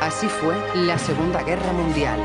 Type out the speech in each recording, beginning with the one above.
Así fue la Segunda Guerra Mundial.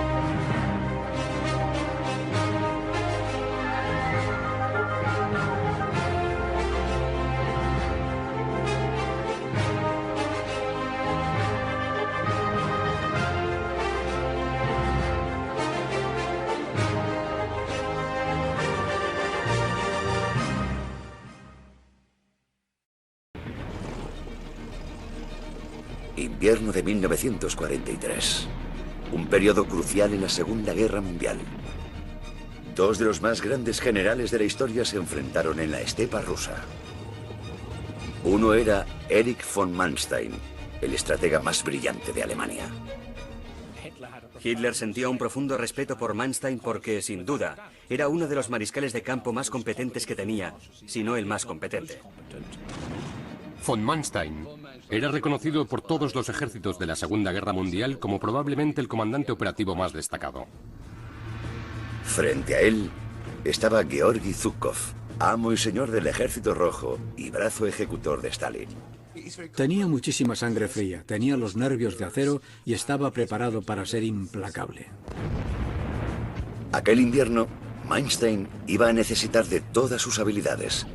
Invierno de 1943. Un periodo crucial en la Segunda Guerra Mundial. Dos de los más grandes generales de la historia se enfrentaron en la estepa rusa. Uno era Erich von Manstein, el estratega más brillante de Alemania. Hitler sentía un profundo respeto por Manstein porque, sin duda, era uno de los mariscales de campo más competentes que tenía, si no el más competente. Von Manstein era reconocido por todos los ejércitos de la Segunda Guerra Mundial como probablemente el comandante operativo más destacado. Frente a él estaba Georgi Zhukov, amo y señor del Ejército Rojo y brazo ejecutor de Stalin. Tenía muchísima sangre fría, tenía los nervios de acero y estaba preparado para ser implacable. Aquel invierno, Manstein iba a necesitar de todas sus habilidades.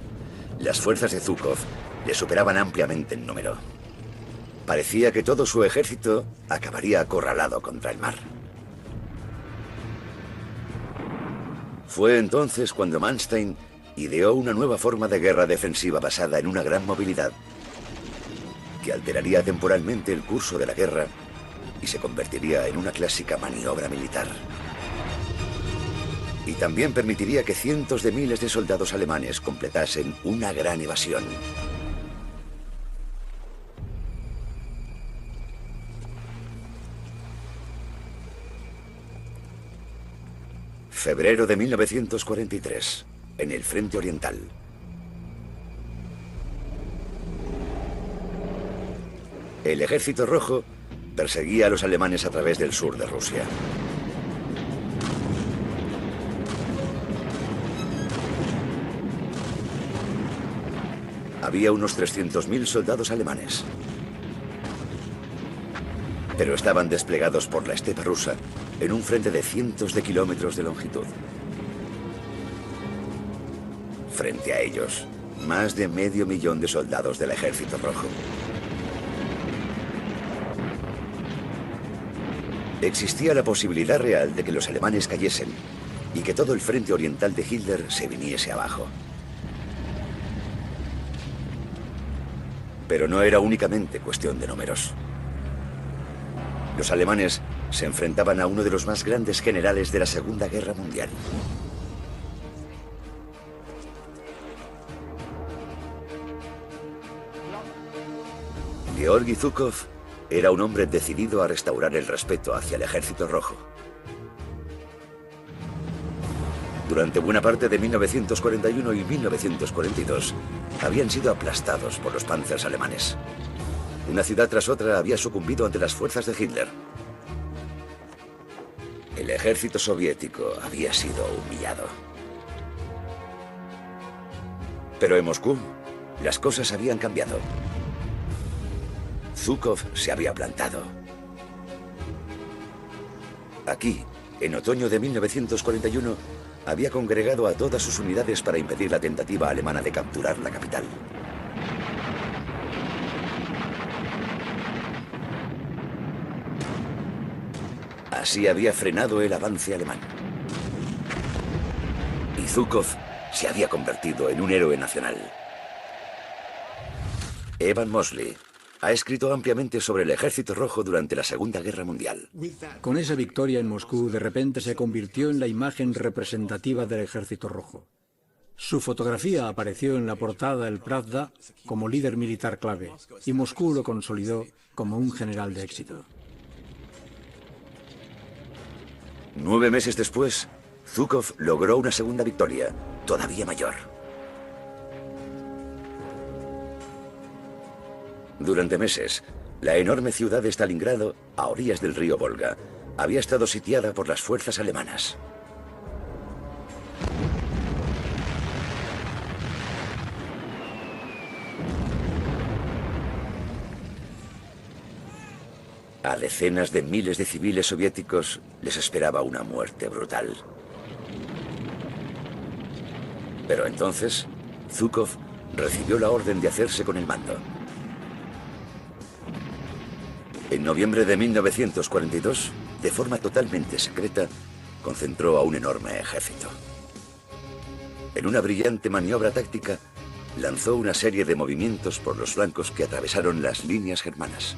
Las fuerzas de Zhukov le superaban ampliamente en número. Parecía que todo su ejército acabaría acorralado contra el mar. Fue entonces cuando Manstein ideó una nueva forma de guerra defensiva basada en una gran movilidad que alteraría temporalmente el curso de la guerra y se convertiría en una clásica maniobra militar. Y también permitiría que cientos de miles de soldados alemanes completasen una gran evasión. Febrero de 1943, en el Frente Oriental. El Ejército Rojo perseguía a los alemanes a través del sur de Rusia. Había unos 300.000 soldados alemanes, pero estaban desplegados por la estepa rusa en un frente de cientos de kilómetros de longitud. Frente a ellos, más de 500.000 de soldados del Ejército Rojo. Existía la posibilidad real de que los alemanes cayesen y que todo el frente oriental de Hitler se viniese abajo. Pero no era únicamente cuestión de números. Los alemanes se enfrentaban a uno de los más grandes generales de la Segunda Guerra Mundial. Georgi Zhukov era un hombre decidido a restaurar el respeto hacia el Ejército Rojo. Durante buena parte de 1941 y 1942, habían sido aplastados por los Panzers alemanes. Una ciudad tras otra había sucumbido ante las fuerzas de Hitler. El ejército soviético había sido humillado. Pero en Moscú, las cosas habían cambiado. Zhukov se había plantado. Aquí, en otoño de 1941, había congregado a todas sus unidades para impedir la tentativa alemana de capturar la capital. Así había frenado el avance alemán. Y Zhukov se había convertido en un héroe nacional. Evan Mosley ha escrito ampliamente sobre el Ejército Rojo durante la Segunda Guerra Mundial. Con esa victoria en Moscú, de repente se convirtió en la imagen representativa del Ejército Rojo. Su fotografía apareció en la portada del Pravda como líder militar clave, y Moscú lo consolidó como un general de éxito. 9 meses después, Zhukov logró una segunda victoria, todavía mayor. Durante meses, la enorme ciudad de Stalingrado, a orillas del río Volga, había estado sitiada por las fuerzas alemanas. Al decenas de miles de civiles soviéticos les esperaba una muerte brutal. Pero entonces, Zhukov recibió la orden de hacerse con el mando. En noviembre de 1942, de forma totalmente secreta, concentró a un enorme ejército. En una brillante maniobra táctica, lanzó una serie de movimientos por los flancos que atravesaron las líneas germanas.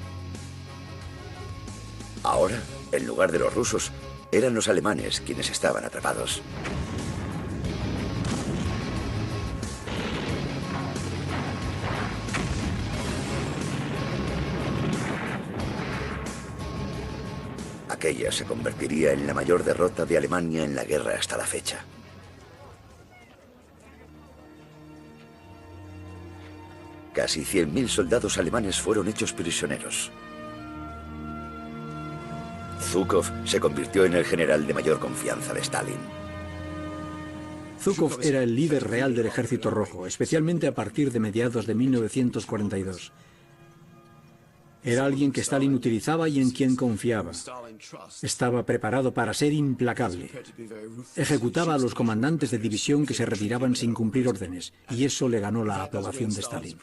Ahora, en lugar de los rusos, eran los alemanes quienes estaban atrapados. Aquella se convertiría en la mayor derrota de Alemania en la guerra hasta la fecha. Casi 100.000 soldados alemanes fueron hechos prisioneros. Zhukov se convirtió en el general de mayor confianza de Stalin. Zhukov era el líder real del Ejército Rojo, especialmente a partir de mediados de 1942. Era alguien que Stalin utilizaba y en quien confiaba. Estaba preparado para ser implacable. Ejecutaba a los comandantes de división que se retiraban sin cumplir órdenes, y eso le ganó la aprobación de Stalin.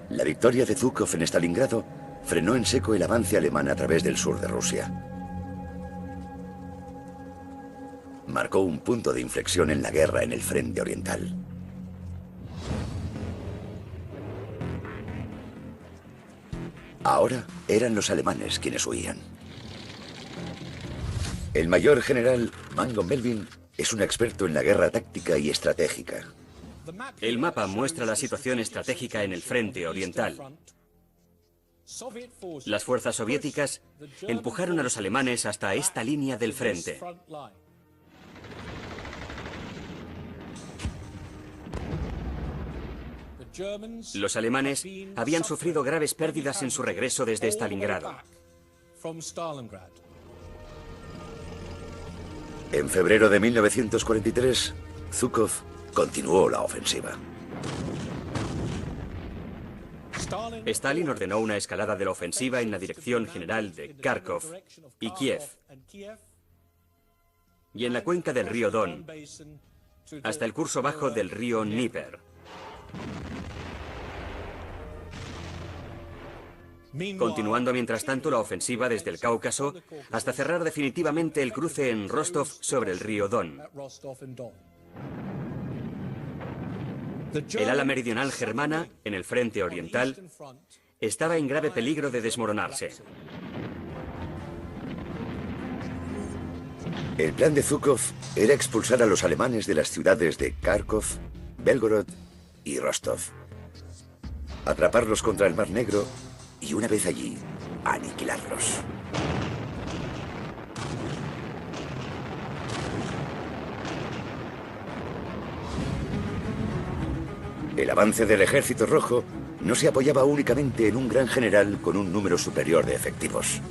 La victoria de Zhukov en Stalingrado frenó en seco el avance alemán a través del sur de Rusia. Marcó un punto de inflexión en la guerra en el frente oriental. Ahora eran los alemanes quienes huían. El mayor general Mango Melvin es un experto en la guerra táctica y estratégica. El mapa muestra la situación estratégica en el frente oriental. Las fuerzas soviéticas empujaron a los alemanes hasta esta línea del frente. Los alemanes habían sufrido graves pérdidas en su regreso desde Stalingrado. En febrero de 1943, Zhukov continuó la ofensiva. Stalin ordenó una escalada de la ofensiva en la dirección general de Kharkov y Kiev, y en la cuenca del río Don, hasta el curso bajo del río Dnieper. Continuando mientras tanto la ofensiva desde el Cáucaso hasta cerrar definitivamente el cruce en Rostov sobre el río Don. El ala meridional germana, en el frente oriental, estaba en grave peligro de desmoronarse. El plan de Zhukov era expulsar a los alemanes de las ciudades de Kharkov, Belgorod y Rostov, atraparlos contra el Mar Negro y una vez allí, aniquilarlos. El avance del Ejército Rojo no se apoyaba únicamente en un gran general con un número superior de efectivos.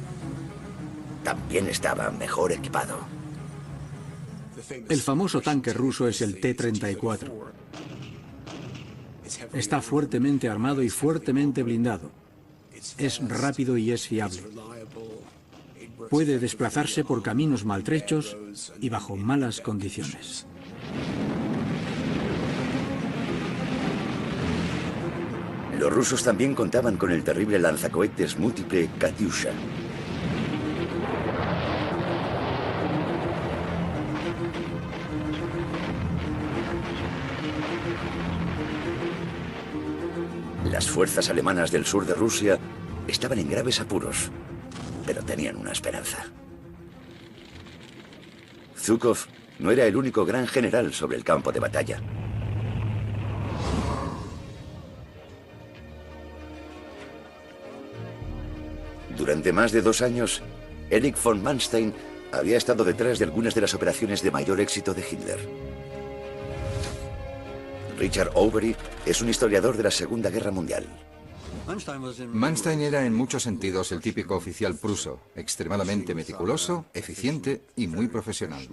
También estaba mejor equipado. El famoso tanque ruso es el T-34. Está fuertemente armado y fuertemente blindado. Es rápido y es fiable. Puede desplazarse por caminos maltrechos y bajo malas condiciones. Los rusos también contaban con el terrible lanzacohetes múltiple Katyusha. Las fuerzas alemanas del sur de Rusia estaban en graves apuros, pero tenían una esperanza. Zhukov no era el único gran general sobre el campo de batalla. Durante más de 2 años, Erich von Manstein había estado detrás de algunas de las operaciones de mayor éxito de Hitler. Richard Overy es un historiador de la Segunda Guerra Mundial. Manstein era en muchos sentidos el típico oficial pruso, extremadamente meticuloso, eficiente y muy profesional.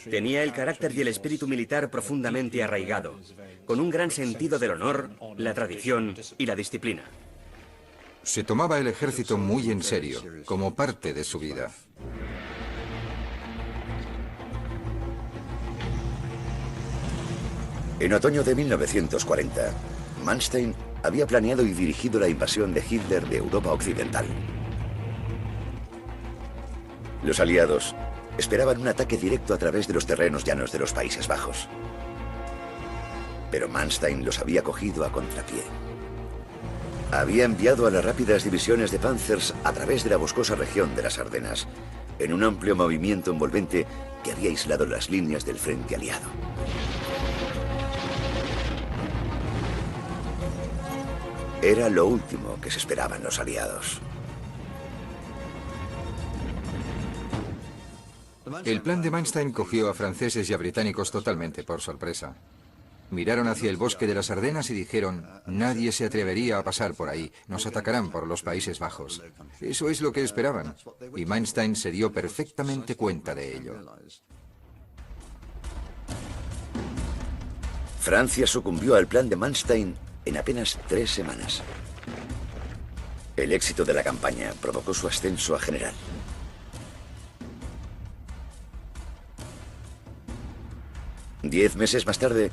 Tenía el carácter y el espíritu militar profundamente arraigado, con un gran sentido del honor, la tradición y la disciplina. Se tomaba el ejército muy en serio, como parte de su vida. En otoño de 1940, Manstein había planeado y dirigido la invasión de Hitler de Europa Occidental. Los aliados esperaban un ataque directo a través de los terrenos llanos de los Países Bajos. Pero Manstein los había cogido a contrapié. Había enviado a las rápidas divisiones de Panzers a través de la boscosa región de las Ardenas, en un amplio movimiento envolvente que había aislado las líneas del frente aliado. Era lo último que se esperaban los aliados. El plan de Manstein cogió a franceses y a británicos totalmente por sorpresa. Miraron hacia el bosque de las Ardenas y dijeron: nadie se atrevería a pasar por ahí, nos atacarán por los Países Bajos. Eso es lo que esperaban, y Manstein se dio perfectamente cuenta de ello. Francia sucumbió al plan de Manstein en apenas 3 semanas. El éxito de la campaña provocó su ascenso a general. Diez meses más tarde,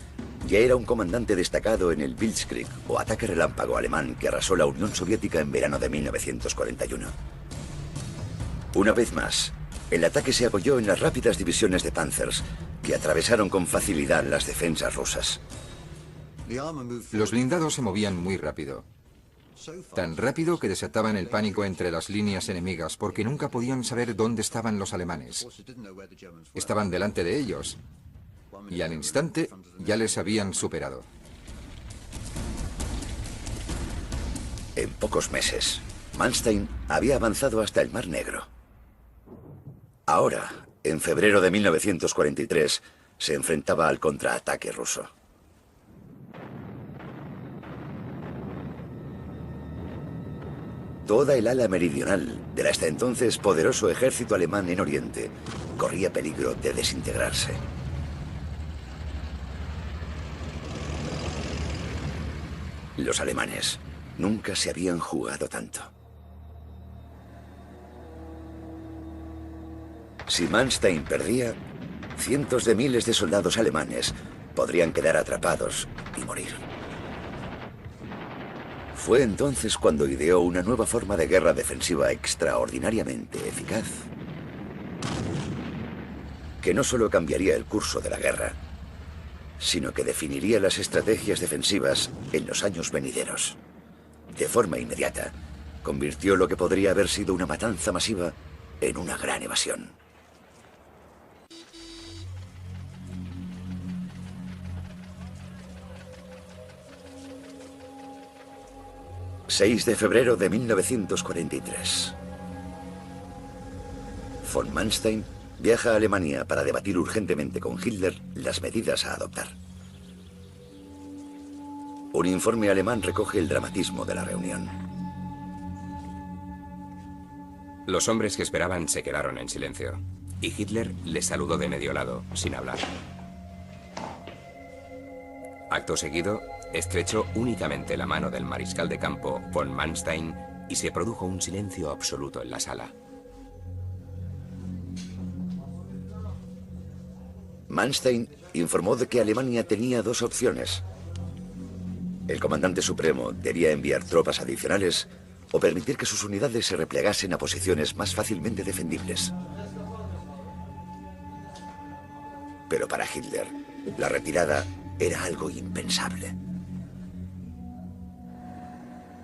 ya era un comandante destacado en el Blitzkrieg, o ataque relámpago alemán que arrasó la Unión Soviética en verano de 1941. Una vez más, el ataque se apoyó en las rápidas divisiones de Panzers, que atravesaron con facilidad las defensas rusas. Los blindados se movían muy rápido. Tan rápido que desataban el pánico entre las líneas enemigas porque nunca podían saber dónde estaban los alemanes. Estaban delante de ellos y al instante ya les habían superado. En pocos meses, Manstein había avanzado hasta el Mar Negro. Ahora, en febrero de 1943, se enfrentaba al contraataque ruso. Toda el ala meridional del hasta entonces poderoso ejército alemán en Oriente corría peligro de desintegrarse. Los alemanes nunca se habían jugado tanto. Si Manstein perdía, cientos de miles de soldados alemanes podrían quedar atrapados y morir. Fue entonces cuando ideó una nueva forma de guerra defensiva extraordinariamente eficaz, que no solo cambiaría el curso de la guerra, sino que definiría las estrategias defensivas en los años venideros. De forma inmediata, convirtió lo que podría haber sido una matanza masiva en una gran evasión. ...6 de febrero de 1943. Von Manstein viaja a Alemania para debatir urgentemente con Hitler las medidas a adoptar. Un informe alemán recoge el dramatismo de la reunión. Los hombres que esperaban se quedaron en silencio, y Hitler les saludó de medio lado, sin hablar. Acto seguido, estrechó únicamente la mano del mariscal de campo, von Manstein, y se produjo un silencio absoluto en la sala. Manstein informó de que Alemania tenía 2 opciones. El comandante supremo debía enviar tropas adicionales o permitir que sus unidades se replegasen a posiciones más fácilmente defendibles. Pero para Hitler, la retirada era algo impensable.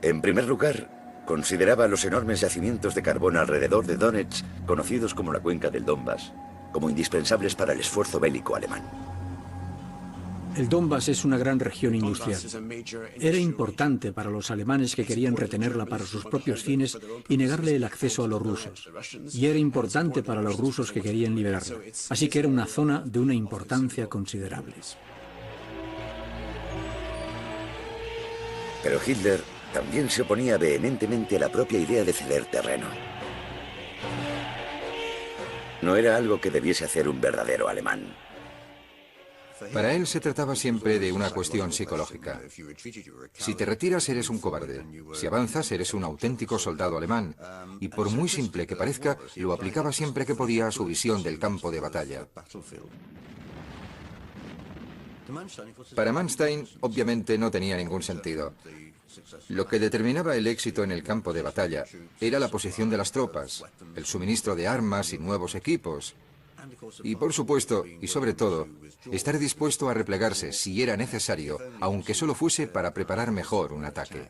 En primer lugar, consideraba los enormes yacimientos de carbón alrededor de Donetsk, conocidos como la cuenca del Donbass, como indispensables para el esfuerzo bélico alemán. El Donbass es una gran región industrial. Era importante para los alemanes que querían retenerla para sus propios fines y negarle el acceso a los rusos. Y era importante para los rusos que querían liberarla. Así que era una zona de una importancia considerable. Pero Hitler también se oponía vehementemente a la propia idea de ceder terreno. no era algo que debiese hacer un verdadero alemán. Para él se trataba siempre de una cuestión psicológica. Si te retiras eres un cobarde, si avanzas eres un auténtico soldado alemán, y por muy simple que parezca, lo aplicaba siempre que podía a su visión del campo de batalla. Para Manstein, obviamente, no tenía ningún sentido. Lo que determinaba el éxito en el campo de batalla era la posición de las tropas, el suministro de armas y nuevos equipos, y por supuesto, y sobre todo, estar dispuesto a replegarse si era necesario, aunque solo fuese para preparar mejor un ataque.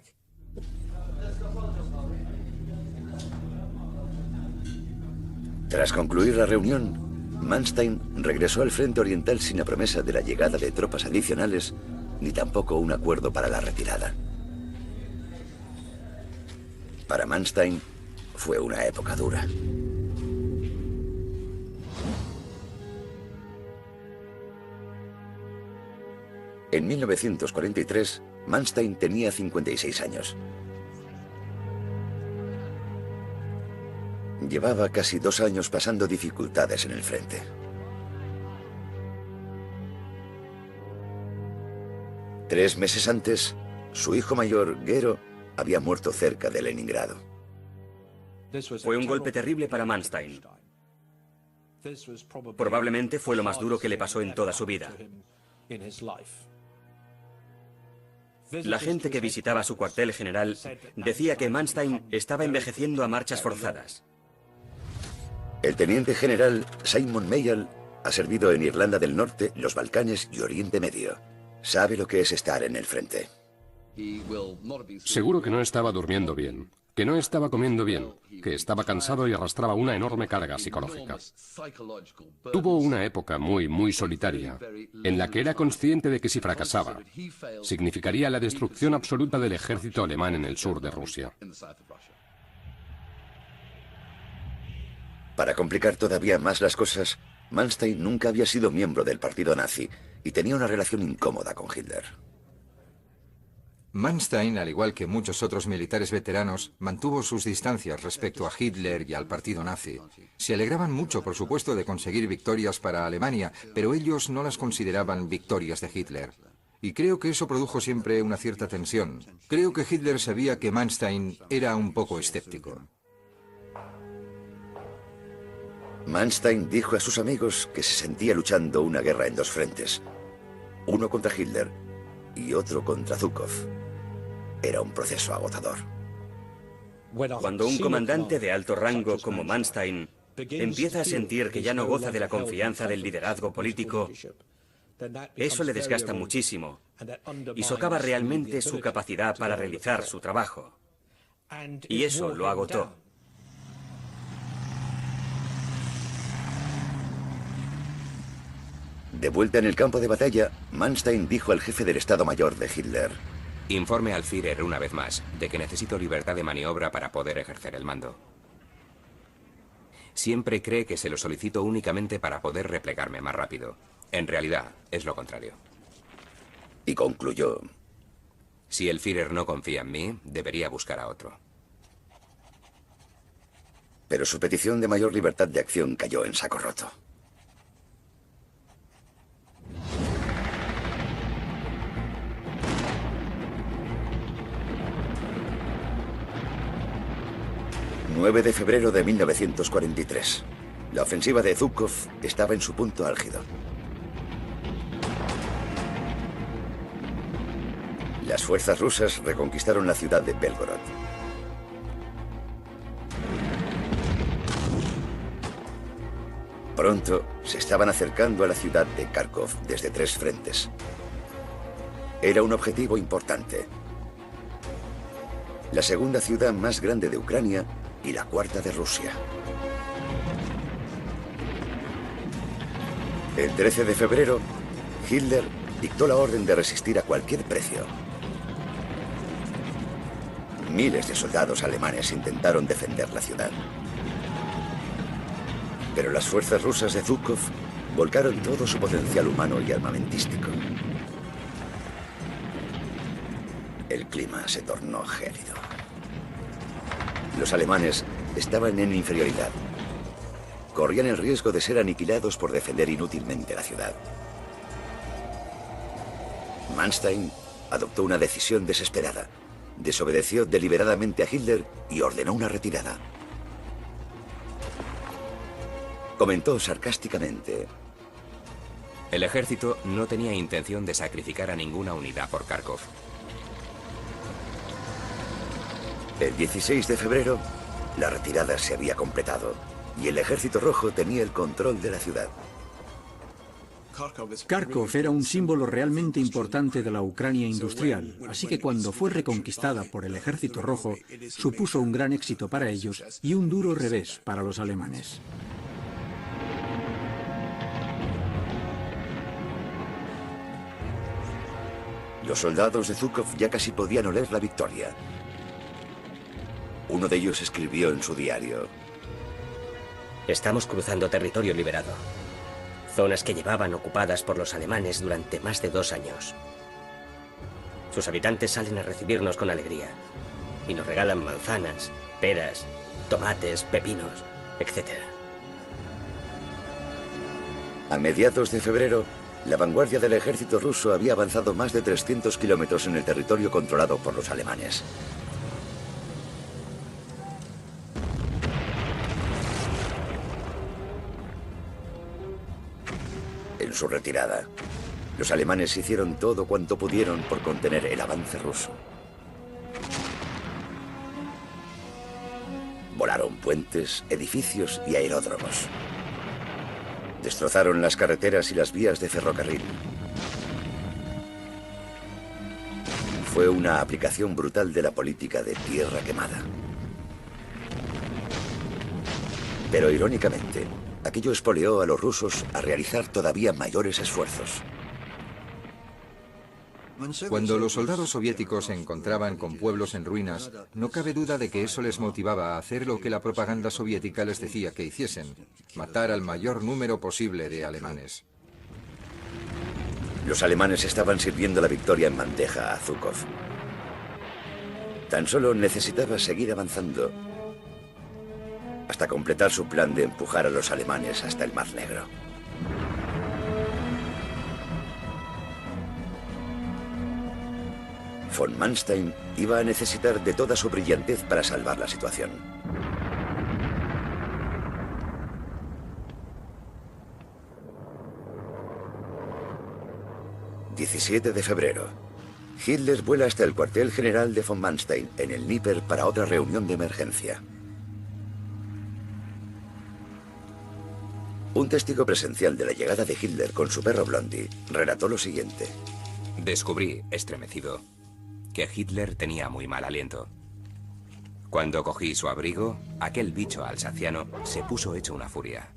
Tras concluir la reunión, Manstein regresó al frente oriental sin la promesa de la llegada de tropas adicionales, ni tampoco un acuerdo para la retirada. Para Manstein fue una época dura. En 1943, Manstein tenía 56 años. Llevaba casi 2 años pasando dificultades en el frente. Tres meses antes, su hijo mayor, Gero, había muerto cerca de Leningrado. Fue un golpe terrible para Manstein. Probablemente fue lo más duro que le pasó en toda su vida. La gente que visitaba su cuartel general decía que Manstein estaba envejeciendo a marchas forzadas. El teniente general Simon Mayall ha servido en Irlanda del Norte, los Balcanes y Oriente Medio. Sabe lo que es estar en el frente. Seguro que no estaba durmiendo bien, que no estaba comiendo bien, que estaba cansado y arrastraba una enorme carga psicológica. Tuvo una época muy solitaria, en la que era consciente de que si fracasaba, significaría la destrucción absoluta del ejército alemán en el sur de Rusia. Para complicar todavía más las cosas, Manstein nunca había sido miembro del partido nazi y tenía una relación incómoda con Hitler. Manstein, al igual que muchos otros militares veteranos, mantuvo sus distancias respecto a Hitler y al partido nazi. Se alegraban mucho, por supuesto, de conseguir victorias para Alemania, pero ellos no las consideraban victorias de Hitler. Y creo que eso produjo siempre una cierta tensión. Creo que Hitler sabía que Manstein era un poco escéptico. Manstein dijo a sus amigos que se sentía luchando una guerra en 2 frentes. Uno contra Hitler y otro contra Zhukov. Era un proceso agotador. Cuando un comandante de alto rango como Manstein empieza a sentir que ya no goza de la confianza del liderazgo político, eso le desgasta muchísimo y socava realmente su capacidad para realizar su trabajo. Y eso lo agotó. De vuelta en el campo de batalla, Manstein dijo al jefe del Estado Mayor de Hitler: Informe al Führer una vez más de que necesito libertad de maniobra para poder ejercer el mando. Siempre cree que se lo solicito únicamente para poder replegarme más rápido. En realidad, es lo contrario. Y concluyó: si el Führer no confía en mí, debería buscar a otro. Pero su petición de mayor libertad de acción cayó en saco roto. El 9 de febrero de 1943. La ofensiva de Zhukov estaba en su punto álgido. Las fuerzas rusas reconquistaron la ciudad de Belgorod. Pronto se estaban acercando a la ciudad de Kharkov desde 3 frentes. Era un objetivo importante. La segunda ciudad más grande de Ucrania y la 4ª de Rusia. El 13 de febrero, Hitler dictó la orden de resistir a cualquier precio. Miles de soldados alemanes intentaron defender la ciudad. Pero las fuerzas rusas de Zhukov volcaron todo su potencial humano y armamentístico. El clima se tornó gélido. Los alemanes estaban en inferioridad. corrían el riesgo de ser aniquilados por defender inútilmente la ciudad. Manstein adoptó una decisión desesperada. Desobedeció deliberadamente a Hitler y ordenó una retirada. Comentó sarcásticamente: el ejército no tenía intención de sacrificar a ninguna unidad por Kharkov. El 16 de febrero, la retirada se había completado y el Ejército Rojo tenía el control de la ciudad. Kharkov era un símbolo realmente importante de la Ucrania industrial, así que cuando fue reconquistada por el Ejército Rojo, supuso un gran éxito para ellos y un duro revés para los alemanes. Los soldados de Zhukov ya casi podían oler la victoria. Uno de ellos escribió en su diario: estamos cruzando territorio liberado. Zonas que llevaban ocupadas por los alemanes durante más de 2 años. Sus habitantes salen a recibirnos con alegría y nos regalan manzanas, peras, tomates, pepinos, etc. A mediados de febrero, la vanguardia del ejército ruso había avanzado más de 300 kilómetros en el territorio controlado por los alemanes. En su retirada, los alemanes hicieron todo cuanto pudieron por contener el avance ruso. Volaron puentes, edificios y aeródromos. Destrozaron las carreteras y las vías de ferrocarril. Fue una aplicación brutal de la política de tierra quemada. Pero irónicamente, aquello expolió a los rusos a realizar todavía mayores esfuerzos. Cuando los soldados soviéticos se encontraban con pueblos en ruinas, no cabe duda de que eso les motivaba a hacer lo que la propaganda soviética les decía que hiciesen: matar al mayor número posible de alemanes. Los alemanes estaban sirviendo la victoria en bandeja a Zhukov. Tan solo necesitaba seguir avanzando hasta completar su plan de empujar a los alemanes hasta el Mar Negro. Von Manstein iba a necesitar de toda su brillantez para salvar la situación. ...17 de febrero... Hitler vuela hasta el cuartel general de von Manstein, en el Dnieper, para otra reunión de emergencia. Un testigo presencial de la llegada de Hitler con su perro Blondie relató lo siguiente: descubrí, estremecido, que Hitler tenía muy mal aliento. Cuando cogí su abrigo, aquel bicho alsaciano se puso hecho una furia.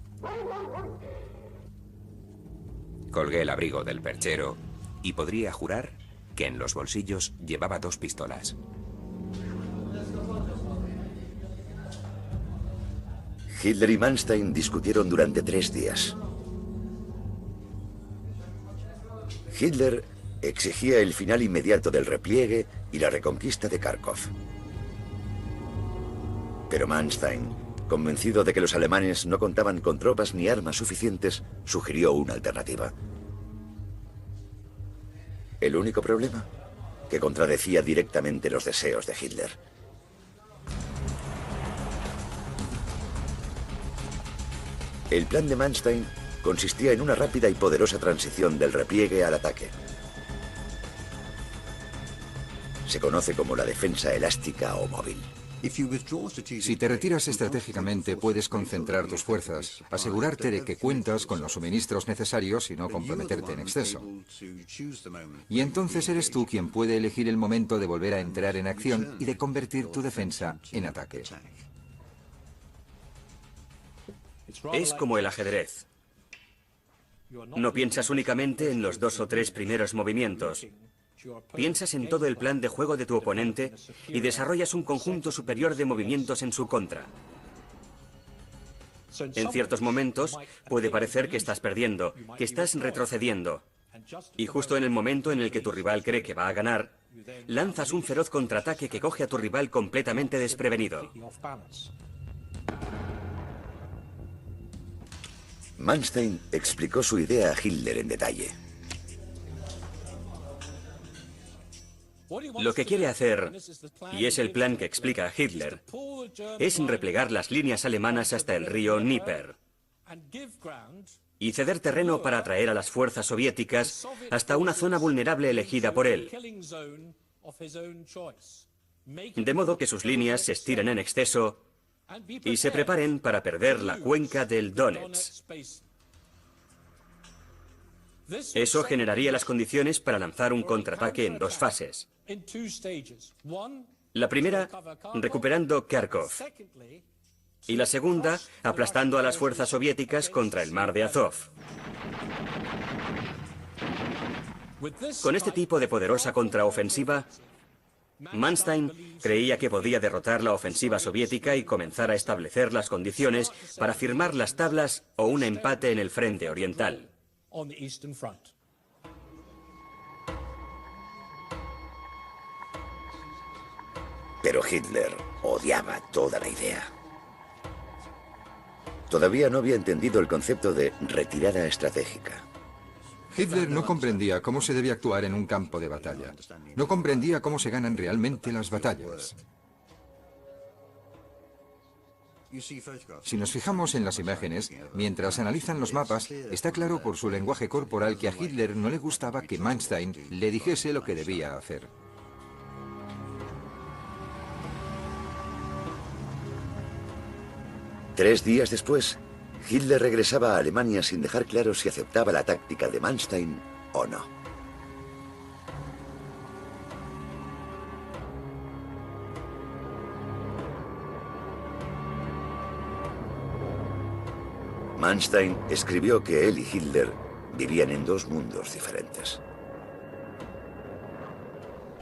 Colgué el abrigo del perchero y podría jurar que en los bolsillos llevaba 2 pistolas. Hitler y Manstein discutieron durante 3 días. Hitler exigía el final inmediato del repliegue y la reconquista de Kharkov. Pero Manstein, convencido de que los alemanes no contaban con tropas ni armas suficientes, sugirió una alternativa. El único problema, que contradecía directamente los deseos de Hitler. El plan de Manstein consistía en una rápida y poderosa transición del repliegue al ataque. Se conoce como la defensa elástica o móvil. Si te retiras estratégicamente, puedes concentrar tus fuerzas, asegurarte de que cuentas con los suministros necesarios y no comprometerte en exceso. Y entonces eres tú quien puede elegir el momento de volver a entrar en acción y de convertir tu defensa en ataque. Es como el ajedrez. No piensas únicamente en los 2 o 3 primeros movimientos. Piensas en todo el plan de juego de tu oponente y desarrollas un conjunto superior de movimientos en su contra. En ciertos momentos puede parecer que estás perdiendo, que estás retrocediendo. Y justo en el momento en el que tu rival cree que va a ganar, lanzas un feroz contraataque que coge a tu rival completamente desprevenido. Manstein explicó su idea a Hitler en detalle. Lo que quiere hacer, y es el plan que explica a Hitler, es replegar las líneas alemanas hasta el río Dnieper y ceder terreno para atraer a las fuerzas soviéticas hasta una zona vulnerable elegida por él, de modo que sus líneas se estiren en exceso y se preparen para perder la cuenca del Donetsk. Eso generaría las condiciones para lanzar un contraataque en 2 fases. La primera, recuperando Kharkov, y la segunda, aplastando a las fuerzas soviéticas contra el mar de Azov. Con este tipo de poderosa contraofensiva, Manstein creía que podía derrotar la ofensiva soviética y comenzar a establecer las condiciones para firmar las tablas o un empate en el frente oriental. Pero Hitler odiaba toda la idea. Todavía no había entendido el concepto de retirada estratégica. Hitler no comprendía cómo se debe actuar en un campo de batalla. No comprendía cómo se ganan realmente las batallas. Si nos fijamos en las imágenes, mientras analizan los mapas, está claro por su lenguaje corporal que a Hitler no le gustaba que Manstein le dijese lo que debía hacer. Tres días después, Hitler regresaba a Alemania sin dejar claro si aceptaba la táctica de Manstein o no. Manstein escribió que él y Hitler vivían en 2 mundos diferentes.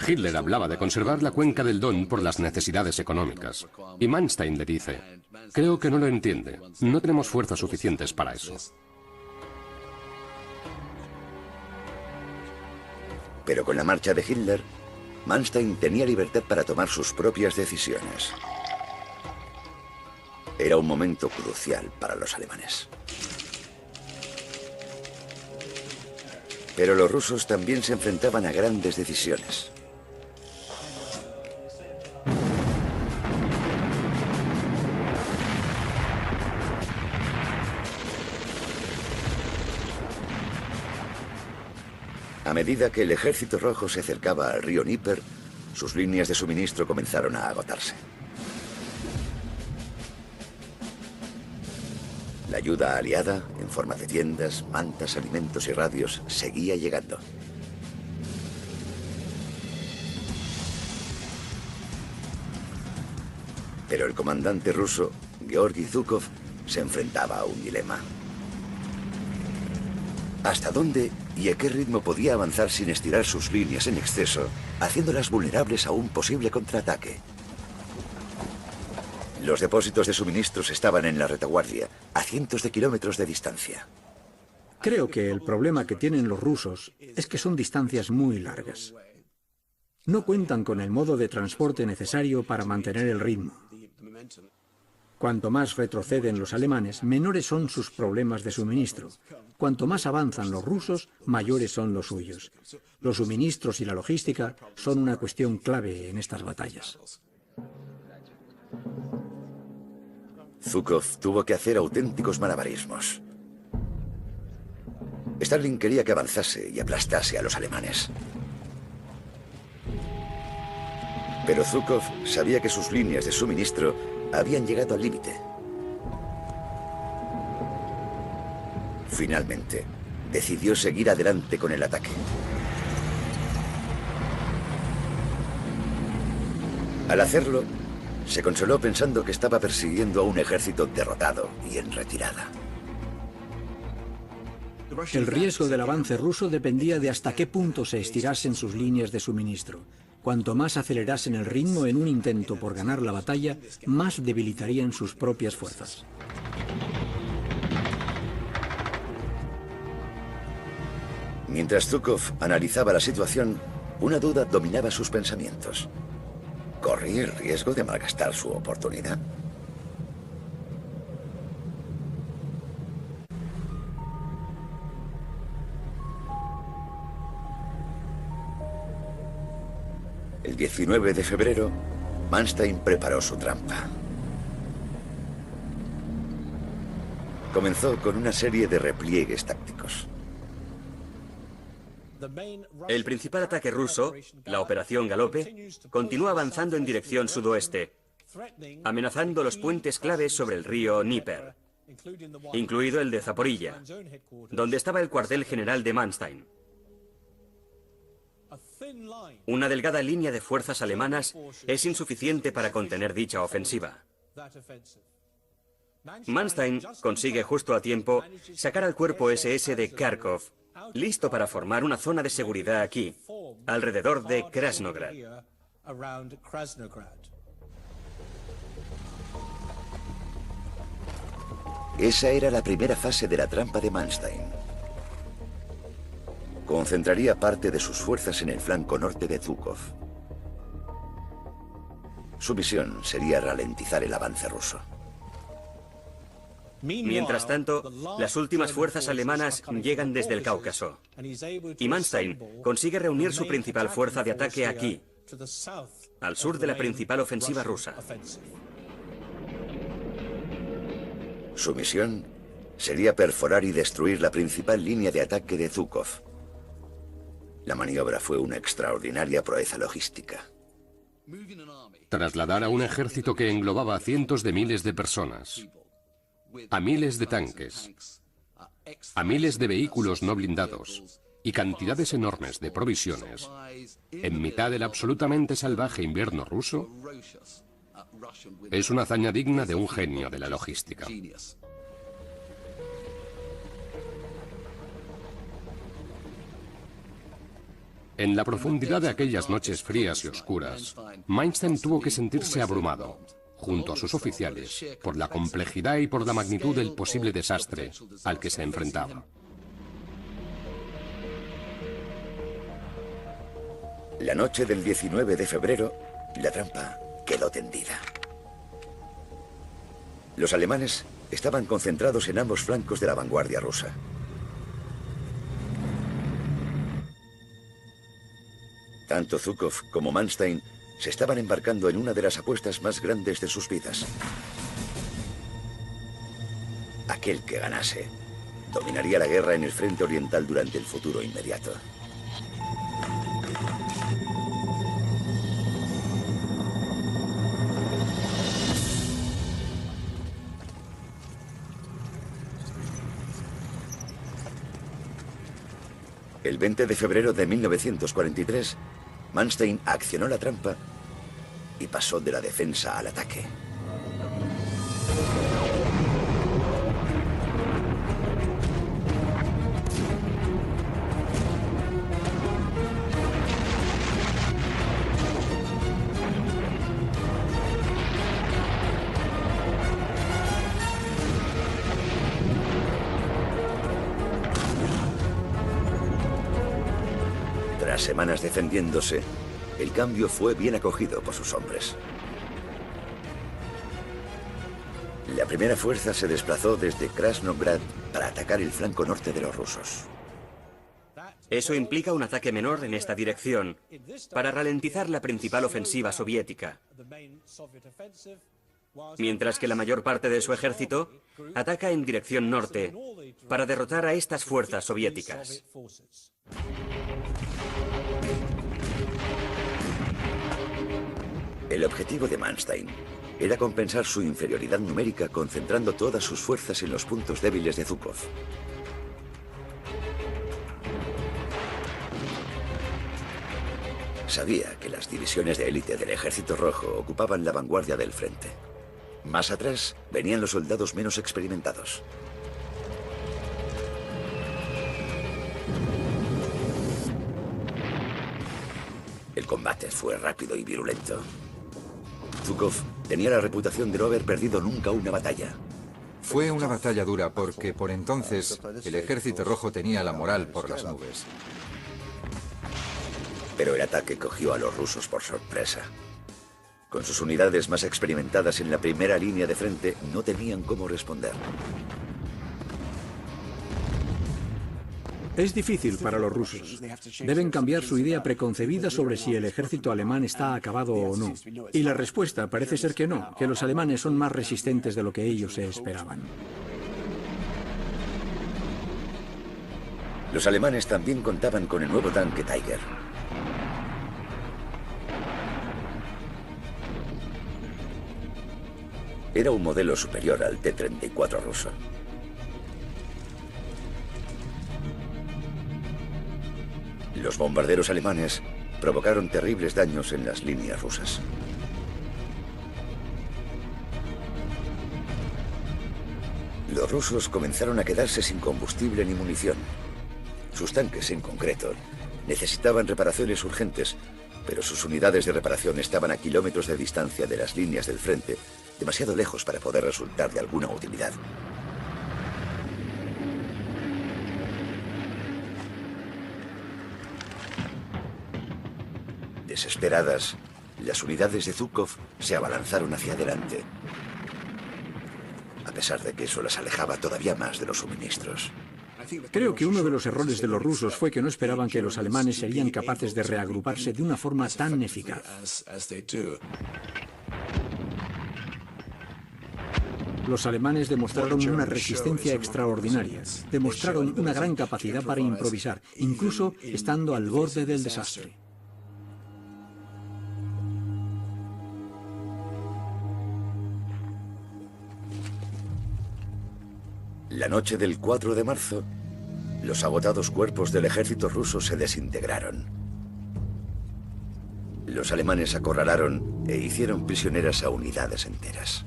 Hitler hablaba de conservar la cuenca del Don por las necesidades económicas. Y Manstein le dice, creo que no lo entiende. No tenemos fuerzas suficientes para eso. Pero con la marcha de Hitler, Manstein tenía libertad para tomar sus propias decisiones. Era un momento crucial para los alemanes. Pero los rusos también se enfrentaban a grandes decisiones. A medida que el Ejército Rojo se acercaba al río Dnieper, sus líneas de suministro comenzaron a agotarse. La ayuda aliada, en forma de tiendas, mantas, alimentos y radios, seguía llegando. Pero el comandante ruso, Georgi Zhukov, se enfrentaba a un dilema. ¿Hasta dónde y a qué ritmo podía avanzar sin estirar sus líneas en exceso, haciéndolas vulnerables a un posible contraataque? Los depósitos de suministros estaban en la retaguardia, a cientos de kilómetros de distancia. Creo que el problema que tienen los rusos es que son distancias muy largas. No cuentan con el modo de transporte necesario para mantener el ritmo. Cuanto más retroceden los alemanes, menores son sus problemas de suministro. Cuanto más avanzan los rusos, mayores son los suyos. Los suministros y la logística son una cuestión clave en estas batallas. Zhukov tuvo que hacer auténticos malabarismos. Stalin quería que avanzase y aplastase a los alemanes. Pero Zhukov sabía que sus líneas de suministro habían llegado al límite. Finalmente, decidió seguir adelante con el ataque. Al hacerlo, se consoló pensando que estaba persiguiendo a un ejército derrotado y en retirada. El riesgo del avance ruso dependía de hasta qué punto se estirasen sus líneas de suministro. Cuanto más acelerasen el ritmo en un intento por ganar la batalla, más debilitarían sus propias fuerzas. Mientras Zhukov analizaba la situación, una duda dominaba sus pensamientos. ¿Corría el riesgo de malgastar su oportunidad? El 19 de febrero, Manstein preparó su trampa. Comenzó con una serie de repliegues tácticos. El principal ataque ruso, la Operación Galope, continúa avanzando en dirección sudoeste, amenazando los puentes claves sobre el río Dnieper, incluido el de Zaporilla, donde estaba el cuartel general de Manstein. Una delgada línea de fuerzas alemanas es insuficiente para contener dicha ofensiva. Manstein consigue justo a tiempo sacar al cuerpo SS de Kharkov, listo para formar una zona de seguridad aquí, alrededor de Krasnograd. Esa era la primera fase de la trampa de Manstein. Concentraría parte de sus fuerzas en el flanco norte de Zhukov. Su misión sería ralentizar el avance ruso. Mientras tanto, las últimas fuerzas alemanas llegan desde el Cáucaso, y Manstein consigue reunir su principal fuerza de ataque aquí, al sur de la principal ofensiva rusa. Su misión sería perforar y destruir la principal línea de ataque de Zhukov. La maniobra fue una extraordinaria proeza logística. Trasladar a un ejército que englobaba a cientos de miles de personas, a miles de tanques, a miles de vehículos no blindados y cantidades enormes de provisiones en mitad del absolutamente salvaje invierno ruso, es una hazaña digna de un genio de la logística. En la profundidad de aquellas noches frías y oscuras, Manstein tuvo que sentirse abrumado, junto a sus oficiales, por la complejidad y por la magnitud del posible desastre al que se enfrentaba. La noche del 19 de febrero, la trampa quedó tendida. Los alemanes estaban concentrados en ambos flancos de la vanguardia rusa. Tanto Zhukov como Manstein se estaban embarcando en una de las apuestas más grandes de sus vidas. Aquel que ganase dominaría la guerra en el frente oriental durante el futuro inmediato. El 20 de febrero de 1943, Manstein accionó la trampa y pasó de la defensa al ataque. Tras semanas defendiéndose, el cambio fue bien acogido por sus hombres. La primera fuerza se desplazó desde Krasnograd para atacar el flanco norte de los rusos. Eso implica un ataque menor en esta dirección, para ralentizar la principal ofensiva soviética, mientras que la mayor parte de su ejército ataca en dirección norte, para derrotar a estas fuerzas soviéticas. El objetivo de Manstein era compensar su inferioridad numérica concentrando todas sus fuerzas en los puntos débiles de Zhukov. Sabía que las divisiones de élite del Ejército Rojo ocupaban la vanguardia del frente. Más atrás venían los soldados menos experimentados. El combate fue rápido y virulento. Zhukov tenía la reputación de no haber perdido nunca una batalla. Fue una batalla dura porque por entonces el Ejército Rojo tenía la moral por las nubes. Pero el ataque cogió a los rusos por sorpresa. Con sus unidades más experimentadas en la primera línea de frente, no tenían cómo responder. Es difícil para los rusos. Deben cambiar su idea preconcebida sobre si el ejército alemán está acabado o no. Y la respuesta parece ser que no, que los alemanes son más resistentes de lo que ellos se esperaban. Los alemanes también contaban con el nuevo tanque Tiger. Era un modelo superior al T-34 ruso. Los bombarderos alemanes provocaron terribles daños en las líneas rusas. Los rusos comenzaron a quedarse sin combustible ni munición. Sus tanques, en concreto, necesitaban reparaciones urgentes, pero sus unidades de reparación estaban a kilómetros de distancia de las líneas del frente, demasiado lejos para poder resultar de alguna utilidad. Desesperadas, las unidades de Zhukov se abalanzaron hacia adelante, a pesar de que eso las alejaba todavía más de los suministros. Creo que uno de los errores de los rusos fue que no esperaban que los alemanes serían capaces de reagruparse de una forma tan eficaz. Los alemanes demostraron una resistencia extraordinaria, demostraron una gran capacidad para improvisar, incluso estando al borde del desastre. La noche del 4 de marzo, los agotados cuerpos del ejército ruso se desintegraron. Los alemanes acorralaron e hicieron prisioneras a unidades enteras.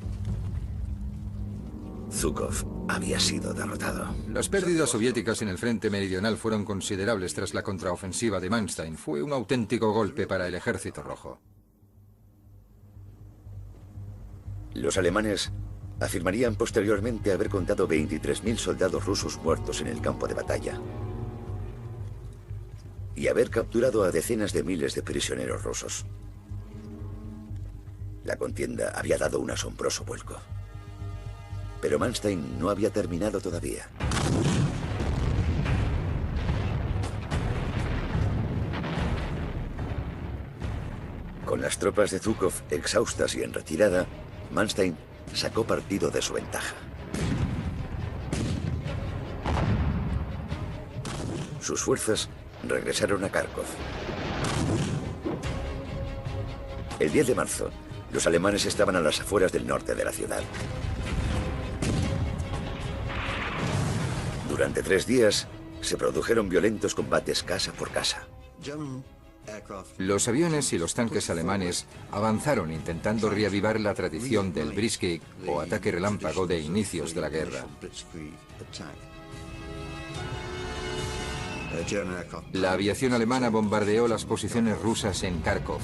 Zhukov había sido derrotado. Las pérdidas soviéticas en el frente meridional fueron considerables tras la contraofensiva de Manstein. Fue un auténtico golpe para el ejército rojo. Los alemanes afirmarían posteriormente haber contado 23.000 soldados rusos muertos en el campo de batalla y haber capturado a decenas de miles de prisioneros rusos. La contienda había dado un asombroso vuelco. Pero Manstein no había terminado todavía. Con las tropas de Zhukov exhaustas y en retirada, Manstein sacó partido de su ventaja. Sus fuerzas regresaron a Kharkov. El 10 de marzo, los alemanes estaban a las afueras del norte de la ciudad. Durante 3 días, se produjeron violentos combates casa por casa. Los aviones y los tanques alemanes avanzaron intentando reavivar la tradición del Blitzkrieg o ataque relámpago de inicios de la guerra. La aviación alemana bombardeó las posiciones rusas en Kharkov,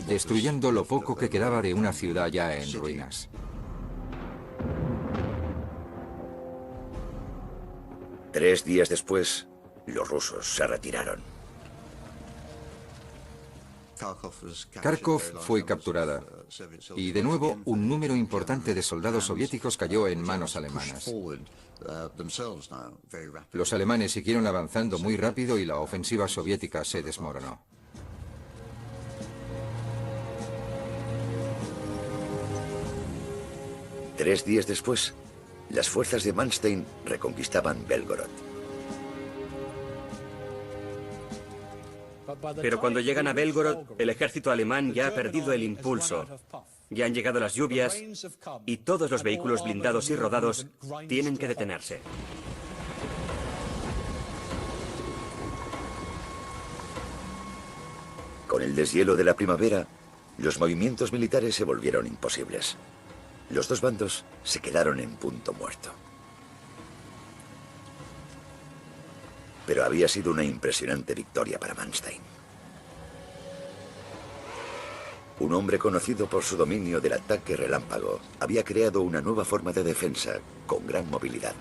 destruyendo lo poco que quedaba de una ciudad ya en ruinas. Tres días después, los rusos se retiraron. Kharkov fue capturada y de nuevo un número importante de soldados soviéticos cayó en manos alemanas. Los alemanes siguieron avanzando muy rápido y la ofensiva soviética se desmoronó. Tres días después, las fuerzas de Manstein reconquistaban Belgorod. Pero cuando llegan a Belgorod, el ejército alemán ya ha perdido el impulso. Ya han llegado las lluvias y todos los vehículos blindados y rodados tienen que detenerse. Con el deshielo de la primavera, los movimientos militares se volvieron imposibles. Los dos bandos se quedaron en punto muerto. Pero había sido una impresionante victoria para Manstein. Un hombre conocido por su dominio del ataque relámpago había creado una nueva forma de defensa con gran movilidad.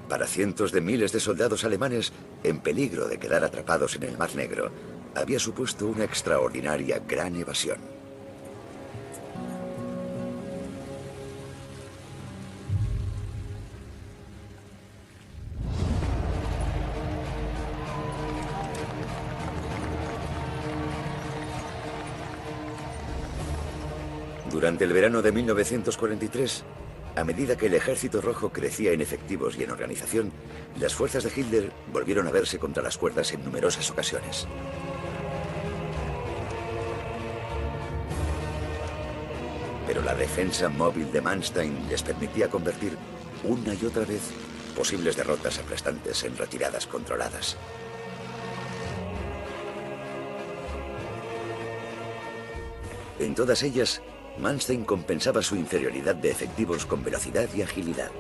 Para cientos de miles de soldados alemanes en peligro de quedar atrapados en el Mar Negro, había supuesto una extraordinaria gran evasión. Durante el verano de 1943, a medida que el Ejército Rojo crecía en efectivos y en organización, las fuerzas de Hitler volvieron a verse contra las cuerdas en numerosas ocasiones. Pero la defensa móvil de Manstein les permitía convertir una y otra vez posibles derrotas aplastantes en retiradas controladas. En todas ellas, Manstein compensaba su inferioridad de efectivos con velocidad y agilidad.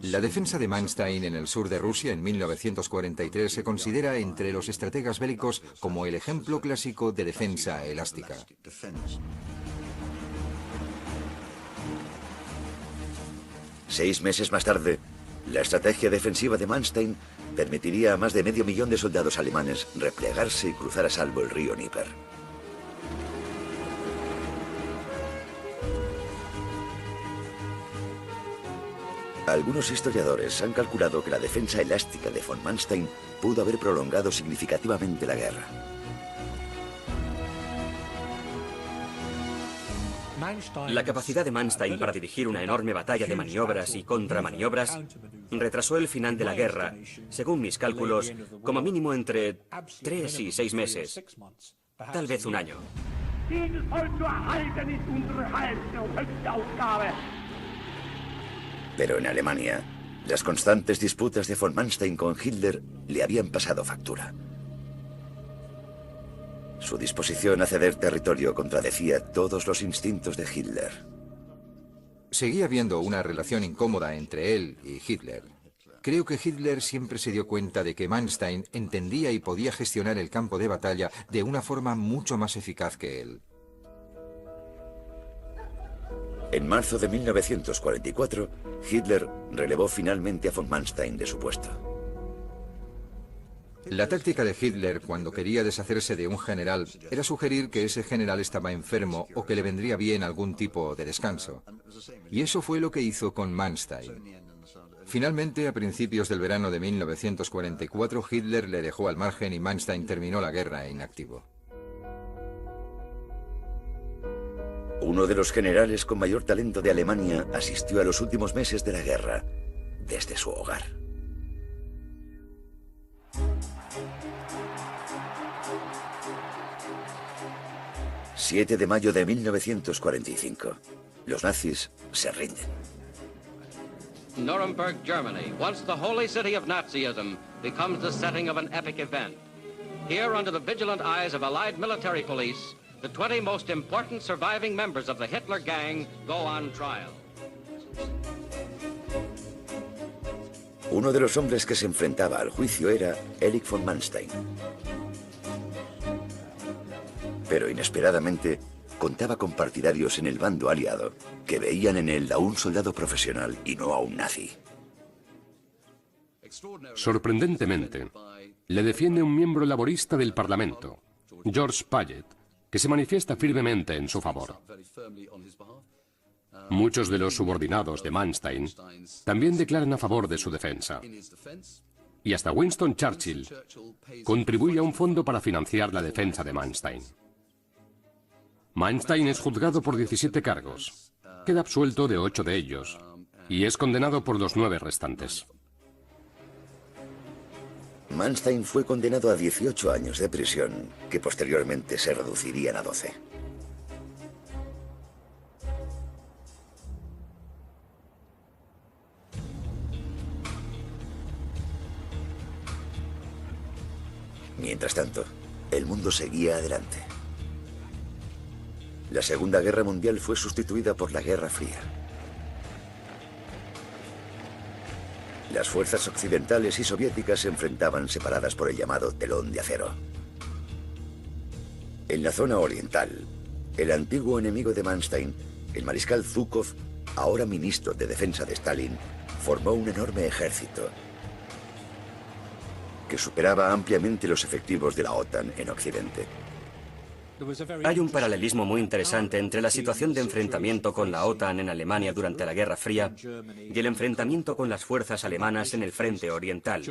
La defensa de Manstein en el sur de Rusia en 1943 se considera entre los estrategas bélicos como el ejemplo clásico de defensa elástica. 6 meses más tarde, la estrategia defensiva de Manstein permitiría a más de 500.000 de soldados alemanes replegarse y cruzar a salvo el río Dnieper. Algunos historiadores han calculado que la defensa elástica de von Manstein pudo haber prolongado significativamente la guerra. La capacidad de Manstein para dirigir una enorme batalla de maniobras y contramaniobras retrasó el final de la guerra, según mis cálculos, como mínimo entre 3 y 6 meses, tal vez un año. Pero en Alemania, las constantes disputas de von Manstein con Hitler le habían pasado factura. Su disposición a ceder territorio contradecía todos los instintos de Hitler. Seguía habiendo una relación incómoda entre él y Hitler. Creo que Hitler siempre se dio cuenta de que Manstein entendía y podía gestionar el campo de batalla de una forma mucho más eficaz que él. En marzo de 1944, Hitler relevó finalmente a von Manstein de su puesto. La táctica de Hitler cuando quería deshacerse de un general era sugerir que ese general estaba enfermo o que le vendría bien algún tipo de descanso. Y eso fue lo que hizo con Manstein. Finalmente, a principios del verano de 1944, Hitler le dejó al margen y Manstein terminó la guerra inactivo. Uno de los generales con mayor talento de Alemania asistió a los últimos meses de la guerra desde su hogar. El 7 de mayo de 1945. Los nazis se rinden. Nuremberg, Germany, once the holy city of Nazism, becomes the setting of an epic event. Here, under the vigilant eyes of Allied military police, the 20 most important surviving members of the Hitler Gang go on trial. Uno de los hombres que se enfrentaba al juicio era Erich von Manstein. Pero inesperadamente contaba con partidarios en el bando aliado que veían en él a un soldado profesional y no a un nazi. Sorprendentemente, le defiende un miembro laborista del Parlamento, George Paget, que se manifiesta firmemente en su favor. Muchos de los subordinados de Manstein también declaran a favor de su defensa. Y hasta Winston Churchill contribuye a un fondo para financiar la defensa de Manstein. Manstein es juzgado por 17 cargos, queda absuelto de 8 de ellos y es condenado por los 9 restantes. Manstein fue condenado a 18 años de prisión, que posteriormente se reducirían a 12. Mientras tanto, el mundo seguía adelante. La Segunda Guerra Mundial fue sustituida por la Guerra Fría. Las fuerzas occidentales y soviéticas se enfrentaban separadas por el llamado telón de acero. En la zona oriental, el antiguo enemigo de Manstein, el mariscal Zhukov, ahora ministro de Defensa de Stalin, formó un enorme ejército que superaba ampliamente los efectivos de la OTAN en Occidente. Hay un paralelismo muy interesante entre la situación de enfrentamiento con la OTAN en Alemania durante la Guerra Fría y el enfrentamiento con las fuerzas alemanas en el frente oriental.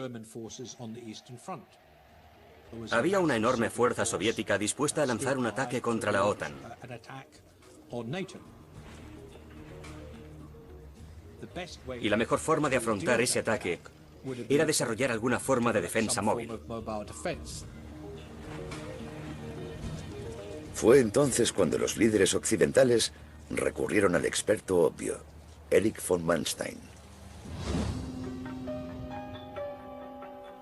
Había una enorme fuerza soviética dispuesta a lanzar un ataque contra la OTAN. Y la mejor forma de afrontar ese ataque era desarrollar alguna forma de defensa móvil. Fue entonces cuando los líderes occidentales recurrieron al experto obvio, Erich von Manstein.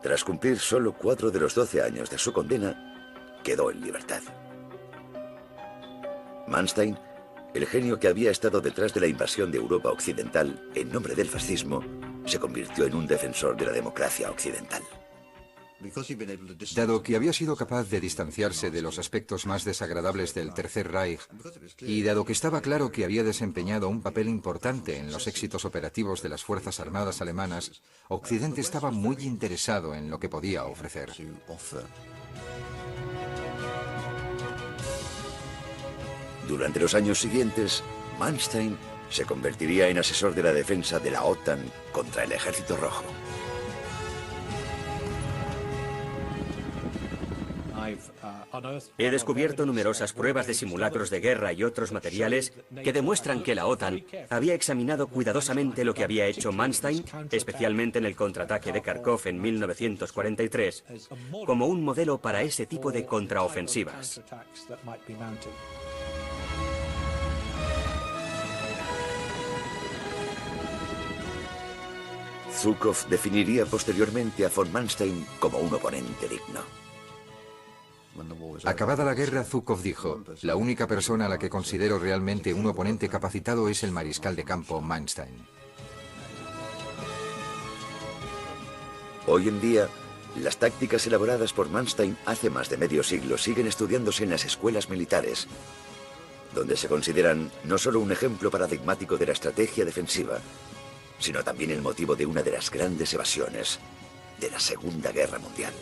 Tras cumplir solo 4 de los 12 años de su condena, quedó en libertad. Manstein, el genio que había estado detrás de la invasión de Europa occidental en nombre del fascismo, se convirtió en un defensor de la democracia occidental. Dado que había sido capaz de distanciarse de los aspectos más desagradables del Tercer Reich, y dado que estaba claro que había desempeñado un papel importante en los éxitos operativos de las Fuerzas Armadas alemanas, Occidente estaba muy interesado en lo que podía ofrecer. Durante los años siguientes, Manstein se convertiría en asesor de la defensa de la OTAN contra el Ejército Rojo. He descubierto numerosas pruebas de simulacros de guerra y otros materiales que demuestran que la OTAN había examinado cuidadosamente lo que había hecho Manstein, especialmente en el contraataque de Kharkov en 1943, como un modelo para ese tipo de contraofensivas. Zhukov definiría posteriormente a von Manstein como un oponente digno. Acabada la guerra, Zhukov dijo: la única persona a la que considero realmente un oponente capacitado es el mariscal de campo Manstein. Hoy en día, las tácticas elaboradas por Manstein hace más de medio siglo siguen estudiándose en las escuelas militares, donde se consideran no solo un ejemplo paradigmático de la estrategia defensiva, sino también el motivo de una de las grandes evasiones de la Segunda Guerra Mundial.